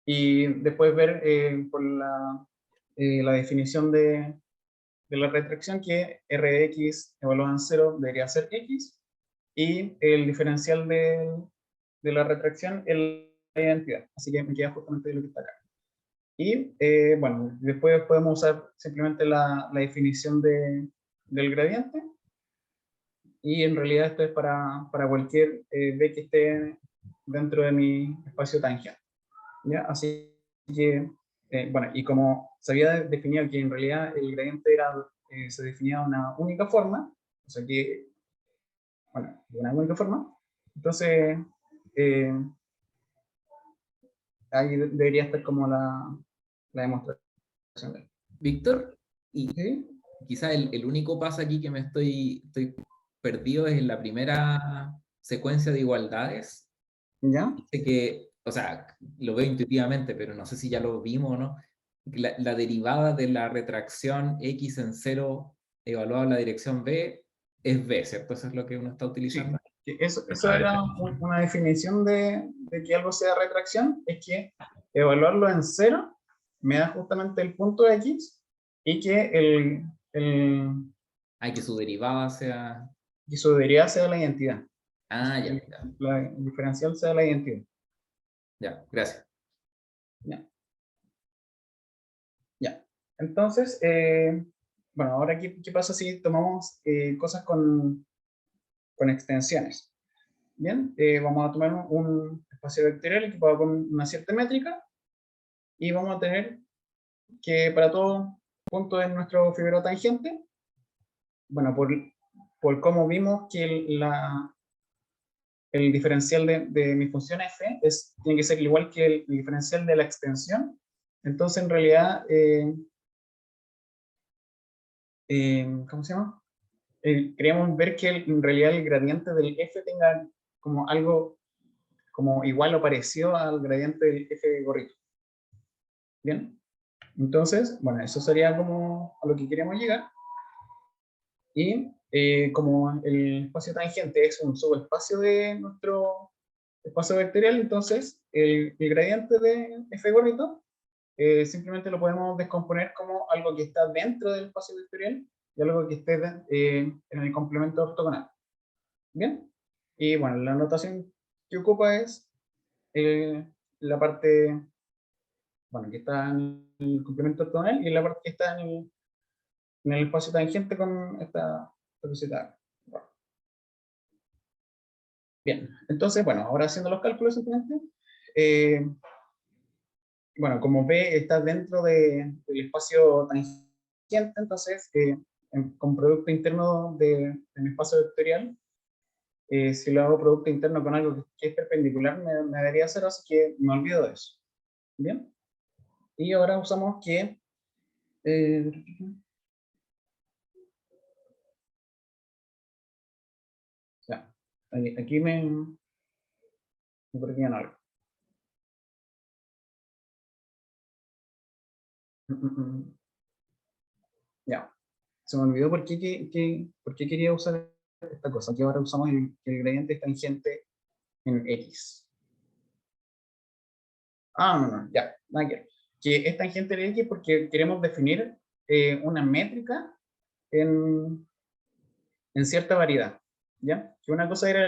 Y después ver por la definición de la retracción que Rx evaluado en 0 debería ser X, y el diferencial de la retracción es la identidad. Así que me queda justamente lo que está acá. Y bueno, después podemos usar simplemente la definición del gradiente, y en realidad esto es para cualquier B que esté dentro de mi espacio tangente. ¿Ya? Así que, bueno, y como se había definido que en realidad el gradiente se definía de una única forma, o sea que, bueno, de una única forma, entonces ahí debería estar como la demostración. Víctor, y ¿Sí? quizá el único paso aquí que me estoy perdido es en la primera secuencia de igualdades. ¿Ya? Dice que, o sea, lo veo intuitivamente, pero no sé si ya lo vimos o no. La derivada de la retracción x en 0 evaluada en la dirección b es b, ¿cierto? Eso es lo que uno está utilizando. Eso era una definición de que algo sea retracción, es que evaluarlo en cero me da justamente el punto X y que Hay que su derivada sea... y su derivada sea la identidad. Ah, ya, La diferencial sea la identidad. ya, gracias. Ya. Entonces, bueno, ahora ¿qué pasa si tomamos cosas con extensiones? Bien, vamos a tomar un espacio vectorial equipado con una cierta métrica y vamos a tener que para todo punto de nuestro fibrado tangente, bueno, por cómo vimos que el diferencial de mi función f tiene que ser igual que el diferencial de la extensión, entonces en realidad, ¿cómo se llama? Queríamos ver que en realidad el gradiente del f tenga como algo como igual o parecido al gradiente del f gorrito. Bien, entonces, bueno, eso sería como a lo que queremos llegar. Y como el espacio tangente es un subespacio de nuestro espacio vectorial, entonces el gradiente de f gorrito simplemente lo podemos descomponer como algo que está dentro del espacio vectorial y algo que esté en el complemento ortogonal. Bien, y bueno, la notación que ocupa es la parte, bueno, que está en el complemento ortogonal y la parte que está en el espacio tangente con esta cosita. Bueno. Bien, entonces, bueno, ahora haciendo los cálculos simplemente, bueno, como ve, está dentro del espacio tangente, entonces, con producto interno de mi espacio vectorial, si lo hago producto interno con algo que es perpendicular, me daría 0, así que me olvido de eso. Bien, y ahora usamos que ya, aquí me perdían algo. Ya, se me olvidó por qué quería usar esta cosa, que ahora usamos el gradiente tangente en X. No, ya, nada que es tangente de X porque queremos definir una métrica en cierta variedad, ¿ya? Que una cosa era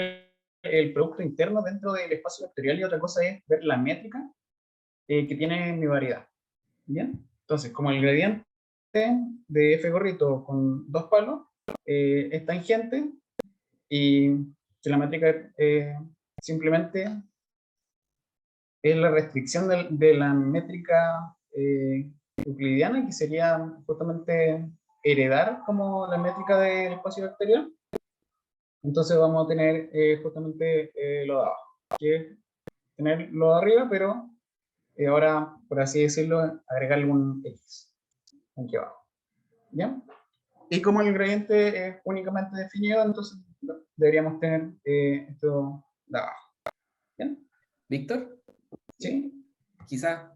el producto interno dentro del espacio vectorial y otra cosa es ver la métrica que tiene mi variedad, ¿bien? Entonces, como el gradiente de f gorrito con dos palos es tangente y que la métrica simplemente es la restricción de la métrica euclidiana, que sería justamente heredar como la métrica del espacio vectorial. Entonces vamos a tener justamente lo de abajo, que es tener lo de arriba, pero ahora, por así decirlo, agregarle un X aquí abajo. ¿Ya? Y como el gradiente es únicamente definido, entonces deberíamos tener esto de abajo. ¿Bien? Víctor, ¿Sí? quizás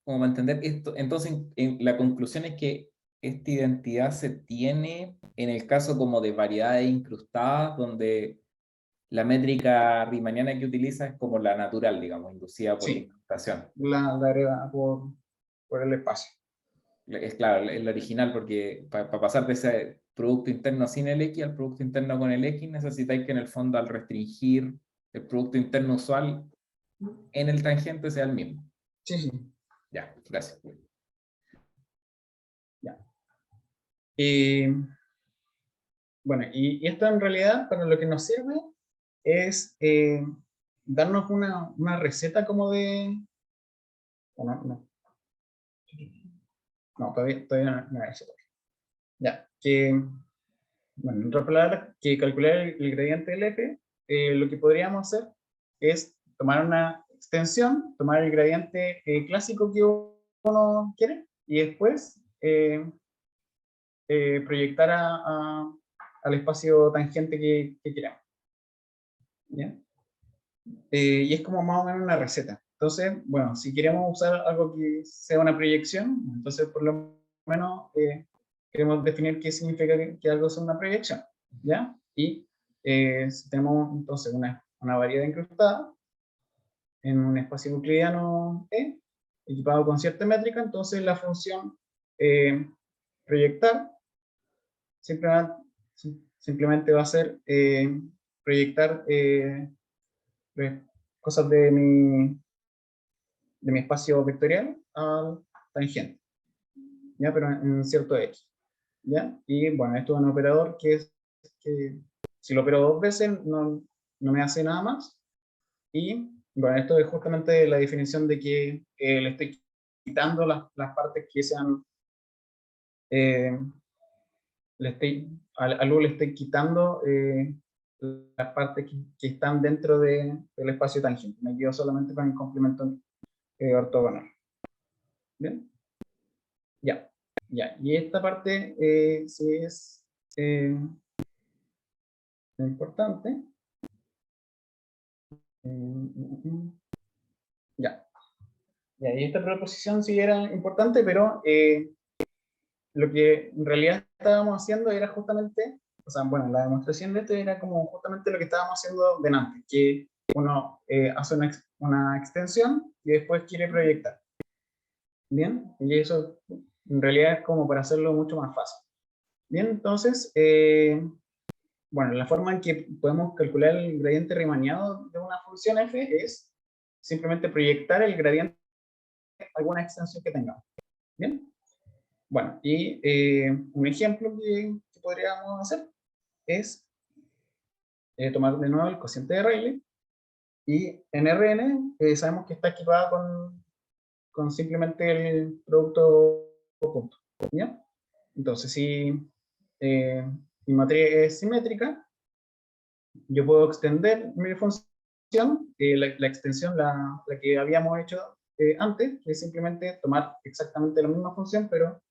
como para entender esto, entonces la conclusión es que esta identidad se tiene en el caso como de variedades incrustadas, donde la métrica riemanniana que utiliza es como la natural, digamos, inducida por la Sí, incrustación. la hereda por el espacio. Es claro, es la original, porque para pasar de ese producto interno sin el X al producto interno con el X, necesitáis que en el fondo al restringir el producto interno usual en el tangente sea el mismo. Sí, sí. Ya, gracias. Ya. Bueno, y esto en realidad para lo que nos sirve es darnos una receta como de... No, todavía no es eso. Ya, bueno, en otras palabras, que calcular el gradiente del f, lo que podríamos hacer es tomar una extensión, tomar el gradiente clásico que uno quiere y después proyectar al espacio tangente que queramos. ¿Ya? Y es como más o menos una receta. Entonces, bueno, si queremos usar algo que sea una proyección, entonces por lo menos queremos definir qué significa que algo sea una proyección, ¿ya? Y si tenemos entonces una variedad incrustada en un espacio euclidiano E, equipado con cierta métrica, entonces la función proyectar simplemente va a ser proyectar cosas de mi espacio vectorial al tangente, ¿ya? Pero en cierto X, ¿ya? Y bueno, esto es un operador que si lo opero 2 veces no me hace nada más, y bueno, esto es justamente la definición de que le estoy quitando las partes que sean, algo le estoy quitando las partes que están dentro del espacio tangente. Me quedo solamente con el complemento ortogonal. ¿Bien? Ya. Y esta parte sí es importante. Ya. Y esta proposición sí era importante, pero lo que en realidad estábamos haciendo era justamente, o sea, bueno, la demostración de esto era como justamente lo que estábamos haciendo delante, que uno hace una extensión y después quiere proyectar. Bien, y eso en realidad es como para hacerlo mucho más fácil. Bien, entonces, bueno, la forma en que podemos calcular el gradiente riemanniano de una función f es simplemente proyectar el gradiente a alguna extensión que tengamos. Bien. Bueno, y un ejemplo que podríamos hacer es tomar de nuevo el cociente de Rayleigh, y en Rn sabemos que está equipada con simplemente el producto punto, ¿ya? Entonces, si mi matriz es simétrica, yo puedo extender mi función, la extensión, la que habíamos hecho antes, que es simplemente tomar exactamente la misma función, pero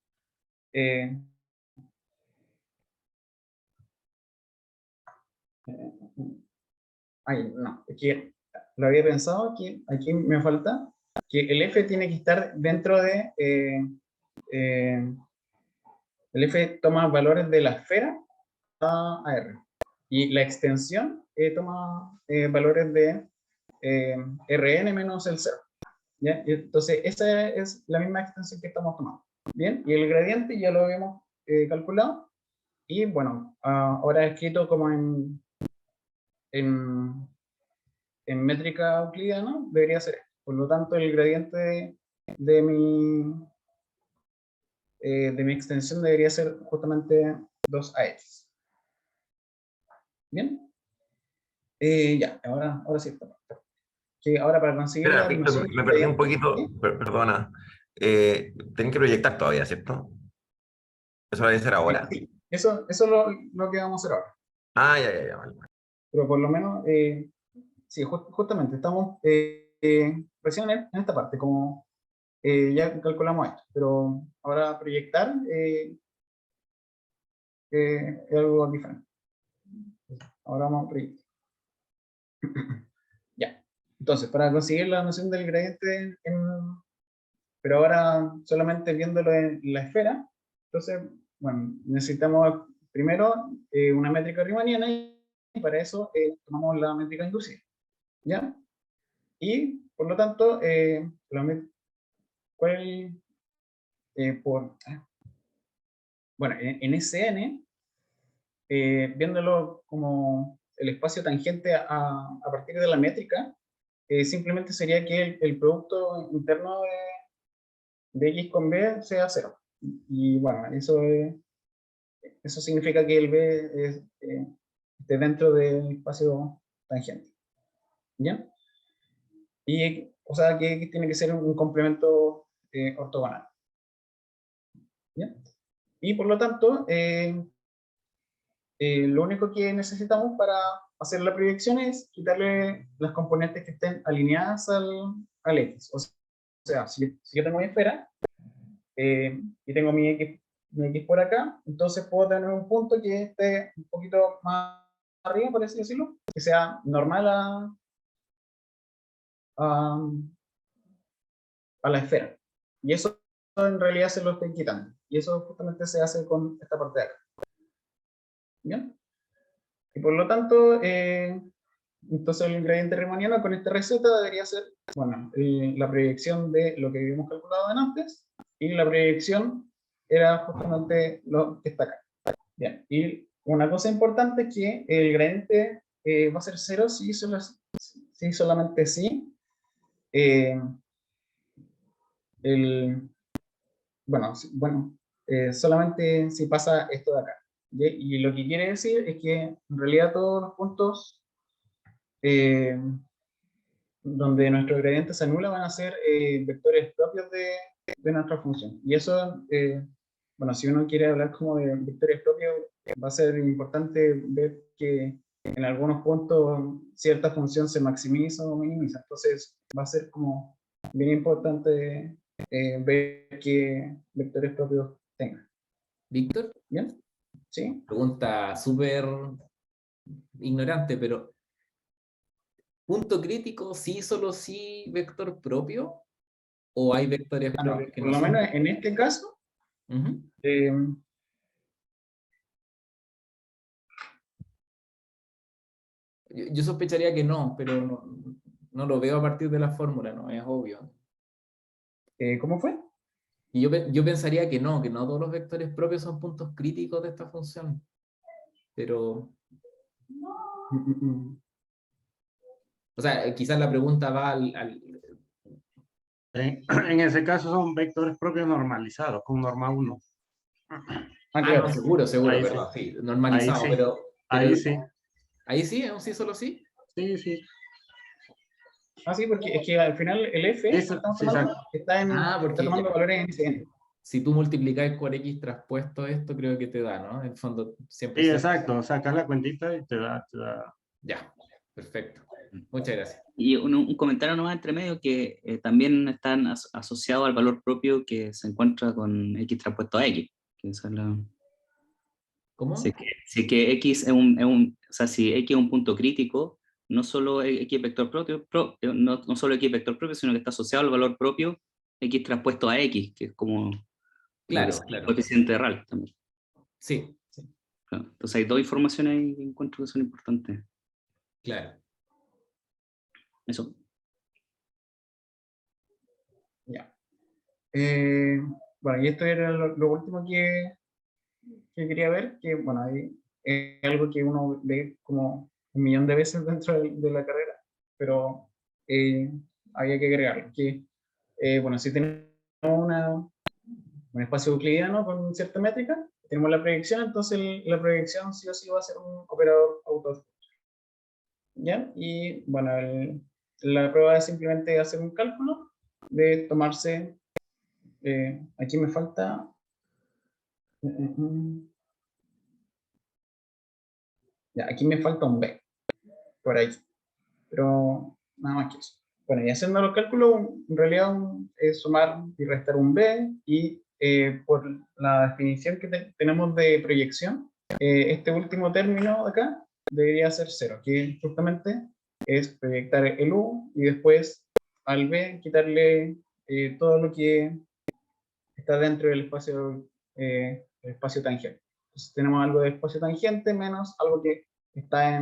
no, es que lo había pensado, que aquí me falta que el f tiene que estar dentro de el f toma valores de la esfera a r, y la extensión toma valores de Rn menos el 0, ¿ya? Y entonces esa es la misma extensión que estamos tomando, bien, y el gradiente ya lo habíamos calculado, y bueno, ahora escrito como en métrica euclidiana debería ser esto. Por lo tanto, el gradiente de mi extensión debería ser justamente 2ax. ¿Bien? Ya, ahora sí está. Que ahora para conseguir Espera, la Víctor, noción me de perdí un gradiente, poquito, ¿sí? perdona. Tienen que proyectar todavía, ¿cierto? Eso debe ser ahora. Sí, eso es lo que vamos a hacer ahora. Ah, ya, vale. Pero por lo menos, sí, justamente estamos recién en esta parte, como ya calculamos esto, pero ahora proyectar es algo diferente. Ahora vamos a proyectar. Ya. Entonces, para conseguir la noción del gradiente, pero ahora solamente viéndolo en la esfera, entonces, bueno, necesitamos primero una métrica riemanniana, y para eso tomamos la métrica inducida, ¿ya? Y, por lo tanto, ¿cuál bueno, en Sn, viéndolo como el espacio tangente a partir de la métrica, simplemente sería que el producto interno de x con b sea 0. Y bueno, eso significa que el b esté dentro del espacio tangente. ¿Ya? Y, o sea, que tiene que ser un complemento ortogonal. ¿Ya? Y por lo tanto, lo único que necesitamos para hacer la proyección es quitarle las componentes que estén alineadas al X. O sea, si yo tengo mi esfera y tengo mi X por acá, entonces puedo tener un punto que esté un poquito más arriba, por así decirlo, que sea normal a, a la esfera. Y eso en realidad se lo estoy quitando. Y eso justamente se hace con esta parte de acá. ¿Bien? Y por lo tanto, entonces el gradiente riemanniano con esta receta debería ser, bueno, la proyección de lo que habíamos calculado antes, y la proyección era justamente lo que está acá. Bien, y una cosa importante es que el gradiente va a ser 0 si, solamente si solamente si pasa esto de acá. Y lo que quiere decir es que en realidad todos los puntos donde nuestro gradiente se anula van a ser vectores propios de nuestra función. Y eso, bueno, si uno quiere hablar como de vectores propios, va a ser importante ver que en algunos puntos cierta función se maximiza o minimiza. Entonces va a ser como bien importante ver qué vectores propios tenga. Víctor, ¿Bien? ¿Sí? pregunta súper ignorante, pero ¿punto crítico sí, solo sí, vector propio? ¿O hay vectores propios que Por no lo son? menos en este caso, Ujú. Yo sospecharía que no, pero no lo veo a partir de la fórmula, ¿no? Es obvio. ¿Cómo fue? Y yo pensaría que no todos los vectores propios son puntos críticos de esta función. Pero, o sea, quizás la pregunta va En ese caso son vectores propios normalizados, con norma 1. Claro. no, seguro, Ahí sí. perdón, sí, normalizado, Ahí sí. pero Ahí sí. ahí sí, es un sí, solo sí. Sí, sí. Sí, porque es que al final el F Eso, estamos sí, tomando, está Porque tomando valores en ese. si tú multiplicas por X traspuesto esto, creo que te da, ¿no? En el fondo siempre sí, se... exacto. Sacas la cuentita y te da. Ya, perfecto. Muchas gracias. Y un comentario nomás entre medio que también están asociados al valor propio que se encuentra con X transpuesto a X. Que esa es la... ¿Cómo? Si que X o sea, si X es un punto crítico, no solo X vector propio, no solo X vector propio, sino que está asociado al valor propio X transpuesto a X, que es como lo que es el coeficiente real también. Sí. Claro. Entonces hay dos informaciones ahí que encuentro que son importantes. Claro. Eso. Ya. Bueno, y esto era lo último que quería ver, que bueno, es algo que uno ve como 1.000.000 de veces dentro de la carrera, pero había que agregarlo, que bueno, si tenemos un espacio euclidiano con cierta métrica, tenemos la proyección, entonces la proyección sí o sí va a ser un operador auto. ¿Ya? Y bueno, la prueba es simplemente hacer un cálculo de tomarse, aquí me falta, ya, aquí me falta un B, por ahí, pero nada más que eso. Bueno, y haciendo los cálculos, en realidad es sumar y restar un B, y por la definición que tenemos de proyección, este último término acá debería ser 0, que justamente es proyectar el U y después al B quitarle todo lo que está dentro del espacio tangente. Entonces tenemos algo de espacio tangente menos algo que está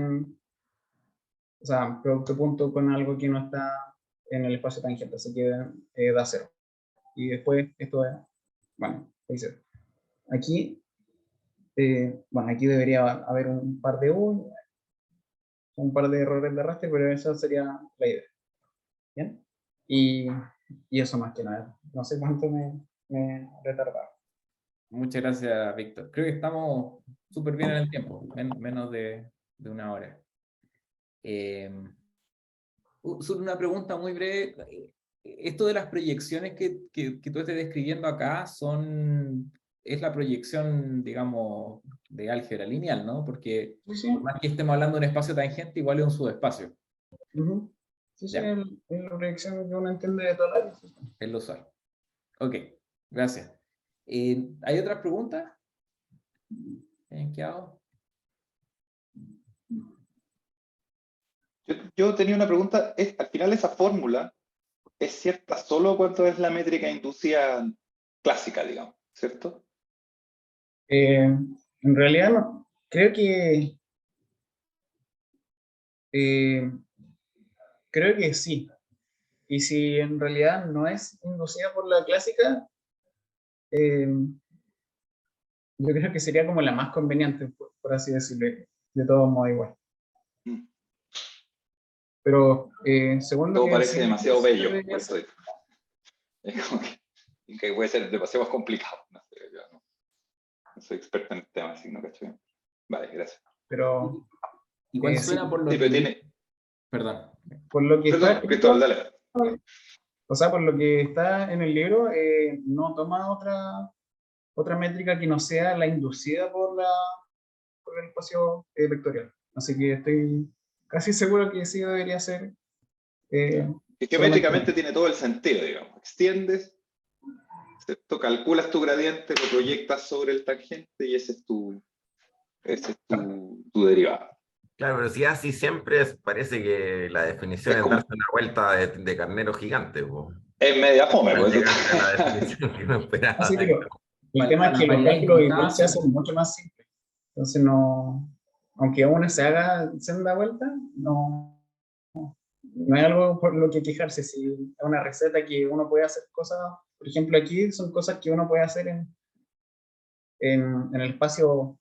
o sea, producto punto con algo que no está en el espacio tangente, así que da 0. Y después esto es, bueno, dice, aquí, bueno, aquí debería haber un par de U, un par de errores de arrastre, pero esa sería la idea. ¿Bien? Y eso más que nada. No sé cuánto me retardaba. Muchas gracias, Víctor. Creo que estamos súper bien en el tiempo, menos de una hora. Solo una pregunta muy breve. Esto de las proyecciones que tú estés describiendo acá es la proyección, digamos, de álgebra lineal, ¿no? Porque Sí. por más que estemos hablando de un espacio tangente, igual es un subespacio. Sí, es la proyección que uno entiende de toda la vida. Es lo usual. Ok, gracias. ¿Hay otras preguntas? ¿Qué hago? Yo tenía una pregunta. Al final esa fórmula es cierta solo cuando es la métrica inducida clásica, digamos, ¿cierto? En realidad no. Creo que Creo que sí. Y si en realidad no es inducida por la clásica, yo creo que sería como la más conveniente, por así decirlo, de todos modos igual. Mm. Pero según lo Todo que parece sí demasiado bello, debería por ser. eso es como que puede ser demasiado más complicado. No sé, yo no soy experto en el tema, así no cacho bien. Vale, gracias. Pero Igual sí, suena por lo Sí, que... pero tiene... Perdón. por lo que está Perdón, Cristóbal, escrito, dale. o sea, por lo que está en el libro, no toma otra métrica que no sea la inducida por el espacio vectorial. Así que estoy casi seguro que sí debería ser. Es que Solamente. métricamente tiene todo el sentido, digamos. Extiendes, ¿cierto? Calculas tu gradiente, lo proyectas sobre el tangente y ese es tu derivada. Claro, pero si así siempre parece que la definición Es es como, darse una vuelta de carnero gigante, po. es media fome, Al pues. llegarse a la definición que no esperaba. Así, pero el tema es La que los variedad cálculos incrustada, igual se hacen mucho más simples. Entonces, no, aunque uno se haga senda vuelta, no hay algo por lo que quejarse. Si es una receta que uno puede hacer cosas, por ejemplo, aquí son cosas que uno puede hacer en el espacio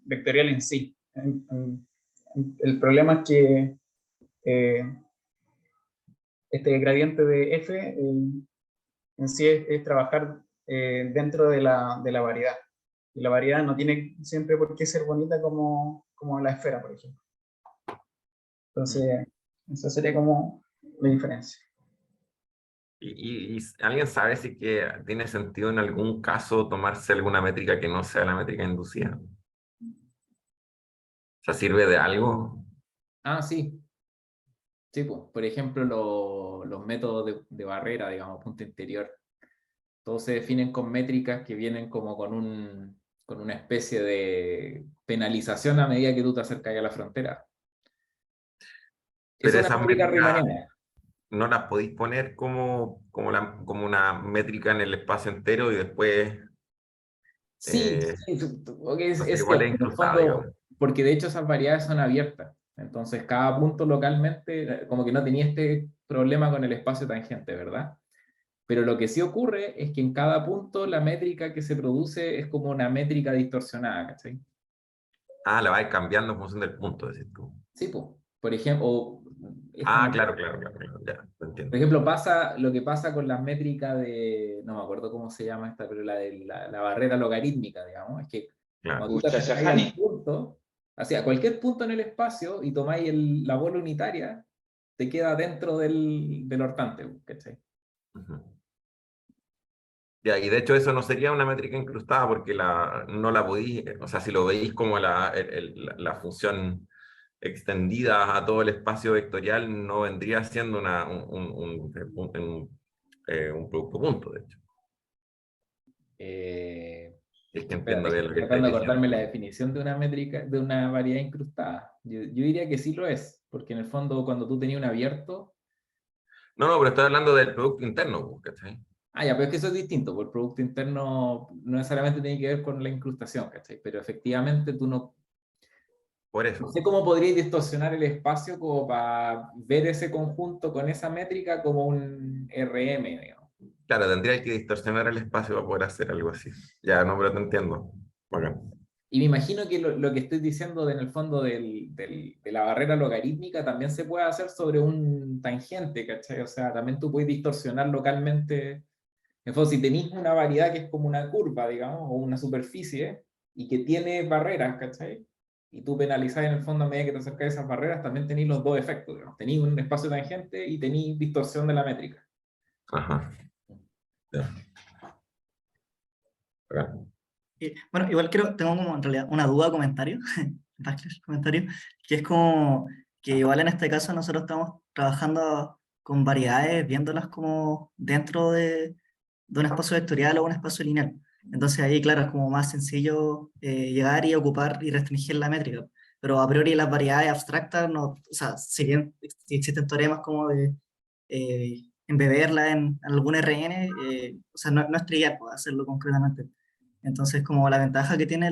vectorial en sí. El problema es que este gradiente de f en sí es trabajar dentro de la variedad. Y la variedad no tiene siempre por qué ser bonita como la esfera, por ejemplo. Entonces, esa sería como la diferencia. ¿Y alguien sabe si que tiene sentido en algún caso tomarse alguna métrica que no sea la métrica inducida? O sea, ¿sirve de algo? Ah, sí. Sí, pues, por ejemplo, los métodos de barrera, digamos, punto interior, todos se definen con métricas que vienen como con una especie de penalización a medida que tú te acercas a la frontera. Es Pero una esas métrica métricas riemanniana. no las podéis poner como una métrica en el espacio entero y después, Sí, eh, sí, ok, es igual cierto, es en el incrustada, digamos. fondo, porque de hecho esas variedades son abiertas. Entonces, cada punto localmente, como que no tenía este problema con el espacio tangente, ¿verdad? Pero lo que sí ocurre es que en cada punto la métrica que se produce es como una métrica distorsionada, ¿cachai? Ah, la vais cambiando en función del punto, decís tú. Sí, pues, por ejemplo, esta Ah, métrica, claro, claro, claro, claro, ya, lo entiendo. por ejemplo, pasa lo que pasa con las métricas de, no me acuerdo cómo se llama esta, pero la de la barrera logarítmica, digamos, es que Claro. cuando tú te acercáis Shahani. al punto, hacia cualquier punto en el espacio y tomáis la bola unitaria, te queda dentro del hortante, ¿cachai? Ujú. Ya, y de hecho eso no sería una métrica incrustada porque no la podéis, o sea, si lo veis como la función extendida a todo el espacio vectorial, no vendría siendo un producto punto, de hecho. Es que entiendo Espérate, que bien lo estoy que estáis tratando de acordarme la diciendo. definición de una métrica, de una variedad incrustada. Yo diría que sí lo es, porque en el fondo cuando tú tenías un abierto, No, no, pero estoy hablando del producto interno, pues, ¿cachai? ya, pero es que eso es distinto, porque el producto interno no necesariamente tiene que ver con la incrustación, ¿cachai? Pero efectivamente tú Por no eso. sé cómo podrías distorsionar el espacio como para ver ese conjunto con esa métrica como un RM, digamos. Claro, tendría que distorsionar el espacio para poder hacer algo así. Ya, no, pero te entiendo. Bacán. Y me imagino que lo que estoy diciendo en el fondo de la barrera logarítmica también se puede hacer sobre un tangente, ¿cachai? O sea, también tú puedes distorsionar localmente. En el fondo, si tenéis una variedad que es como una curva, digamos, o una superficie, y que tiene barreras, ¿cachai? Y tú penalizás en el fondo a medida que te acercas a esas barreras, también tenéis los dos efectos, digamos. Tenéis un espacio tangente y tenéis distorsión de la métrica. Ajá. Ya. Bacán. Bueno, igual tengo como en realidad una duda comentario, comentario, que es como que igual en este caso nosotros estamos trabajando con variedades, viéndolas como dentro de un espacio vectorial o un espacio lineal. Entonces ahí, claro, es como más sencillo llegar y ocupar y restringir la métrica. Pero a priori las variedades abstractas, no, o sea, si bien existen teoremas como de embeberla en algún RN, o sea, no es trivial pues, hacerlo concretamente. Entonces, como la ventaja que tiene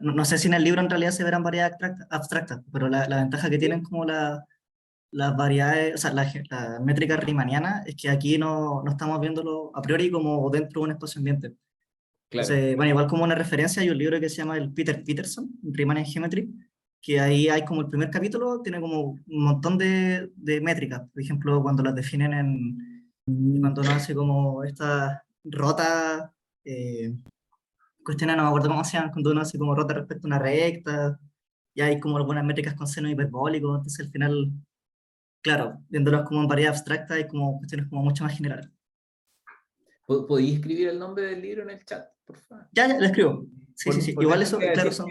no sé si en el libro en realidad se verán variedades abstractas, pero la ventaja que tienen como las variedades, o sea, la métrica riemanniana es que aquí no estamos viéndolo a priori como dentro de un espacio ambiente. Claro. Entonces, bueno, igual como una referencia, hay un libro que se llama el Peter Peterson, Riemannian Geometry, que ahí hay como el primer capítulo, tiene como un montón de métricas. Por ejemplo, cuando las definen cuando uno hace como estas rotas, cuestiones, no me acuerdo cómo se llaman, cuando uno hace como rota respecto a una recta, y hay como algunas métricas con seno hiperbólico, entonces al final, claro, viéndolos como en variedad abstracta, hay como cuestiones como mucho más generales. ¿Podéis escribir el nombre del libro en el chat, por favor? Ya, lo escribo. Sí, sí, sí. Igual eso, claro, son...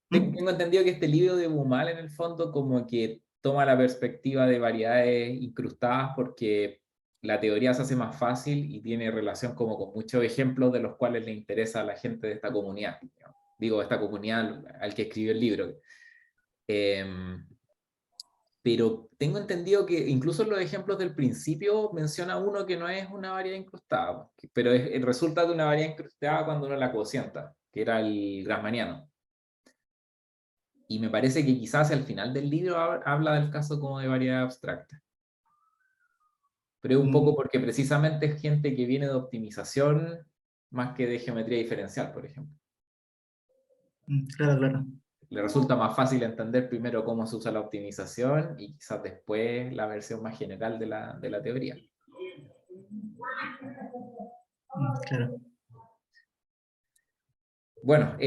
Tengo entendido que este libro de Bumal, en el fondo, como que toma la perspectiva de variedades incrustadas porque la teoría se hace más fácil y tiene relación como con muchos ejemplos de los cuales le interesa a la gente de esta comunidad. Digamos. Digo, esta comunidad al que escribió el libro. Pero tengo entendido que incluso en los ejemplos del principio menciona uno que no es una variedad incrustada, pero resulta de una variedad incrustada cuando uno la cocienta, que era el grassmanniano. Y me parece que quizás al final del libro habla del caso como de variedad abstracta. Pero es un poco porque precisamente es gente que viene de optimización más que de geometría diferencial, por ejemplo. Claro, claro. Le resulta más fácil entender primero cómo se usa la optimización y quizás después la versión más general de la teoría. Claro. Bueno,